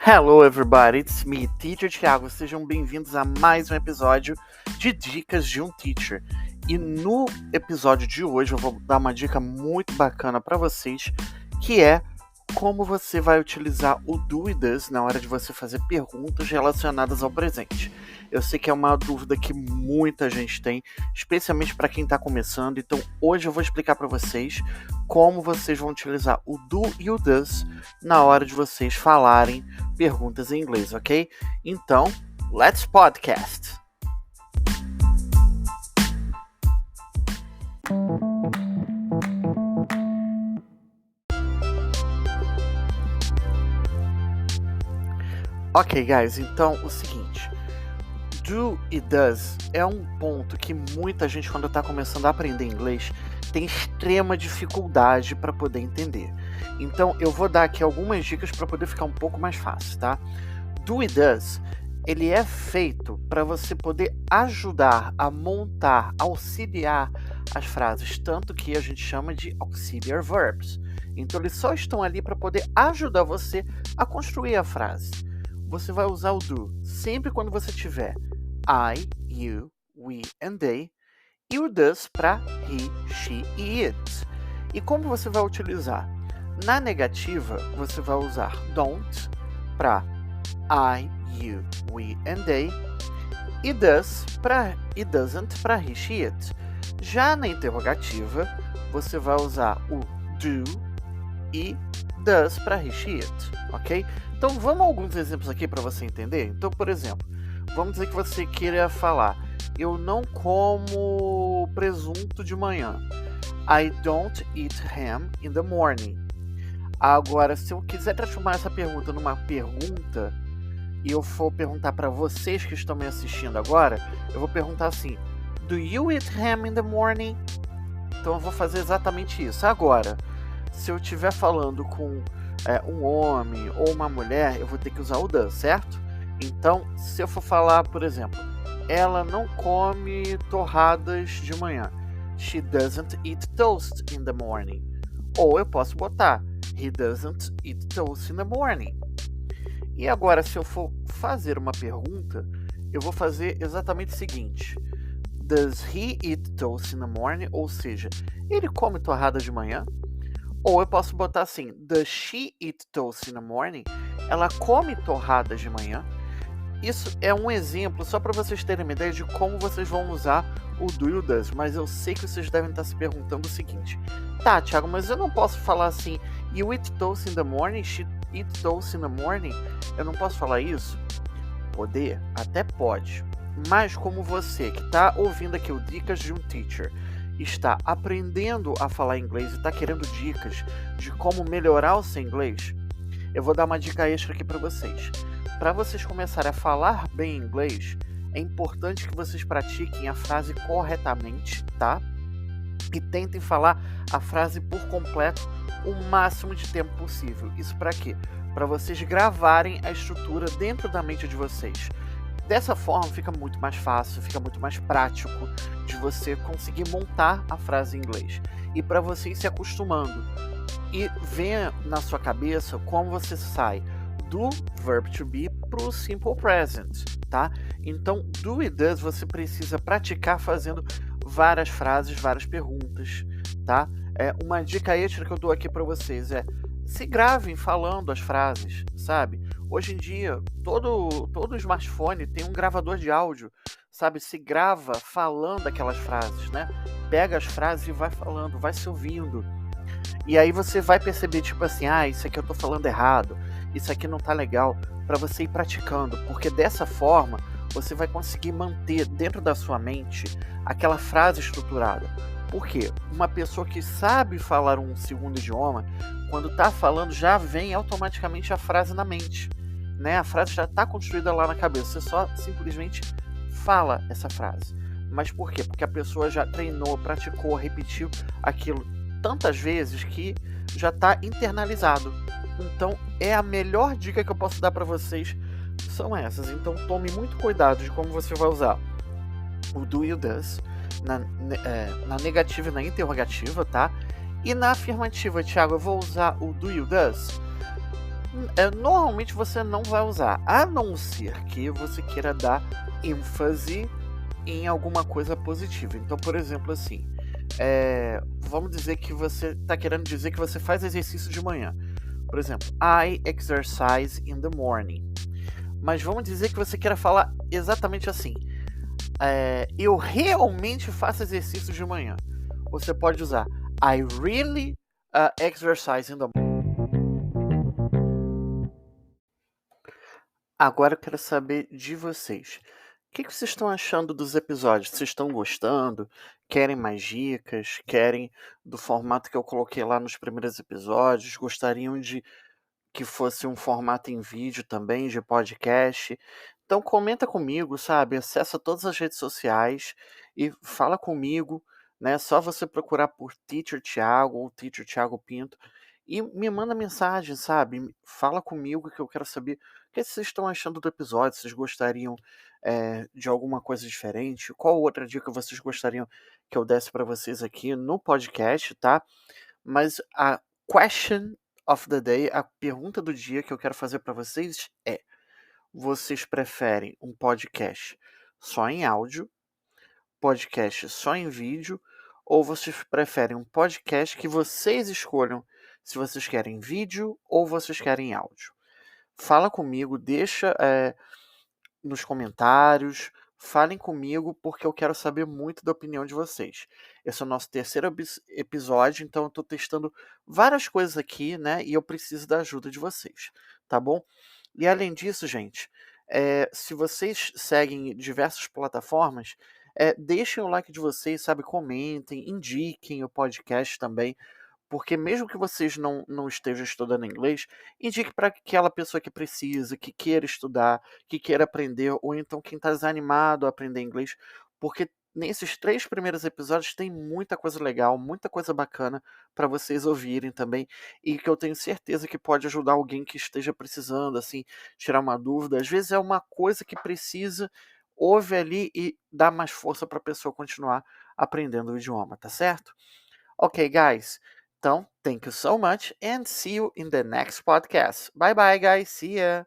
Hello everybody, it's me, Teacher Thiago. Sejam bem-vindos a mais um episódio de Dicas de um Teacher. E no episódio de hoje eu vou dar uma dica muito bacana para vocês, que é como você vai utilizar o do e does na hora de você fazer perguntas relacionadas ao presente. Eu sei que é uma dúvida que muita gente tem, especialmente para quem está começando, então hoje eu vou explicar para vocês como vocês vão utilizar o do e o does na hora de vocês falarem perguntas em inglês, ok? Então, let's podcast! Ok, guys, então o seguinte, do e does é um ponto que muita gente, quando está começando a aprender inglês, tem extrema dificuldade para poder entender. Então eu vou dar aqui algumas dicas para poder ficar um pouco mais fácil, tá? Do e does, ele é feito para você poder ajudar a montar, auxiliar as frases, tanto que a gente chama de auxiliary verbs. Então eles só estão ali para poder ajudar você a construir a frase. Você vai usar o do sempre quando você tiver I, you, we and they, e o does para he, she e it. E como você vai utilizar? Na negativa, você vai usar don't para I, you, we and they, e does e doesn't para he, she, it. Já na interrogativa, você vai usar o do e does para he, she, it, ok? Então vamos a alguns exemplos aqui para você entender. Então, por exemplo, vamos dizer que você queira falar: eu não como presunto de manhã. I don't eat ham in the morning. Agora, se eu quiser transformar essa pergunta numa pergunta e eu for perguntar para vocês que estão me assistindo agora, eu vou perguntar assim: do you eat ham in the morning? Então eu vou fazer exatamente isso. Agora, se eu estiver falando com um homem ou uma mulher, eu vou ter que usar o does, certo? Então, se eu for falar, por exemplo, ela não come torradas de manhã. She doesn't eat toast in the morning. Ou eu posso botar he doesn't eat toast in the morning. E agora, se eu for fazer uma pergunta, eu vou fazer exatamente o seguinte: does he eat toast in the morning? Ou seja, ele come torradas de manhã? Ou eu posso botar assim: does she eat toast in the morning? Ela come torradas de manhã? Isso é um exemplo só para vocês terem uma ideia de como vocês vão usar o do e o does. Mas eu sei que vocês devem estar se perguntando o seguinte: tá, Thiago, mas eu não posso falar assim: you eat toast in the morning? She eat toast in the morning? Eu não posso falar isso? Poder? Até pode. Mas como você que está ouvindo aqui o Dicas de um Teacher está aprendendo a falar inglês e está querendo dicas de como melhorar o seu inglês, eu vou dar uma dica extra aqui para vocês. Para vocês começarem a falar bem inglês, é importante que vocês pratiquem a frase corretamente, tá? E tentem falar a frase por completo o máximo de tempo possível. Isso para quê? Para vocês gravarem a estrutura dentro da mente de vocês. Dessa forma fica muito mais fácil, fica muito mais prático de você conseguir montar a frase em inglês. E para você ir se acostumando e ver na sua cabeça como você sai do verb to be para o simple present, tá? Então, do e does você precisa praticar fazendo várias frases, várias perguntas, tá? Uma dica extra que eu dou aqui para vocês é: se gravem falando as frases, sabe? Hoje em dia, todo smartphone tem um gravador de áudio, sabe? Se grava falando aquelas frases, né? Pega as frases e vai falando, vai se ouvindo. E aí você vai perceber, tipo assim, isso aqui eu tô falando errado, isso aqui não tá legal, para você ir praticando, porque dessa forma você vai conseguir manter dentro da sua mente aquela frase estruturada. Por quê? Uma pessoa que sabe falar um segundo idioma, quando está falando, já vem automaticamente a frase na mente, né? A frase já está construída lá na cabeça, você só simplesmente fala essa frase. Mas por quê? Porque a pessoa já treinou, praticou, repetiu aquilo tantas vezes que já está internalizado. Então, é a melhor dica que eu posso dar para vocês, são essas. Então, tome muito cuidado de como você vai usar o do e o does na negativa e na interrogativa, tá? E na afirmativa, Thiago, eu vou usar o do e o does? Normalmente você não vai usar, a não ser que você queira dar ênfase em alguma coisa positiva. Então, por exemplo, assim, vamos dizer que você está querendo dizer que você faz exercício de manhã. Por exemplo, I exercise in the morning. Mas vamos dizer que você queira falar exatamente assim. Eu realmente faço exercício de manhã. Você pode usar I really exercise in the morning. Agora eu quero saber de vocês. O que vocês estão achando dos episódios? Vocês estão gostando? Querem mais dicas? Querem do formato que eu coloquei lá nos primeiros episódios? Gostariam de que fosse um formato em vídeo também, de podcast? Então comenta comigo, sabe? Acessa todas as redes sociais e fala comigo, né? Só você procurar por Teacher Thiago ou Teacher Thiago Pinto e me manda mensagem, sabe? Fala comigo que eu quero saber o que vocês estão achando do episódio. Vocês gostariam de alguma coisa diferente? Qual outra dica vocês gostariam que eu desse para vocês aqui no podcast, tá? Mas a question of the day, a pergunta do dia que eu quero fazer para vocês é: vocês preferem um podcast só em áudio, podcast só em vídeo, ou vocês preferem um podcast que vocês escolham se vocês querem vídeo ou vocês querem áudio? Fala comigo, deixa nos comentários, falem comigo, porque eu quero saber muito da opinião de vocês. Esse é o nosso terceiro episódio, então eu estou testando várias coisas aqui, né? E eu preciso da ajuda de vocês, tá bom? E além disso, gente, se vocês seguem diversas plataformas, deixem o like de vocês, sabe? Comentem, indiquem o podcast também, porque mesmo que vocês não estejam estudando inglês, indique para aquela pessoa que precisa, que queira estudar, que queira aprender, ou então quem está desanimado a aprender inglês, porque nesses 3 primeiros episódios tem muita coisa legal, muita coisa bacana para vocês ouvirem também, e que eu tenho certeza que pode ajudar alguém que esteja precisando, assim, tirar uma dúvida. Às vezes é uma coisa que precisa, ouve ali e dá mais força para a pessoa continuar aprendendo o idioma, tá certo? Okay, guys. Então, thank you so much and see you in the next podcast. Bye bye, guys. See ya.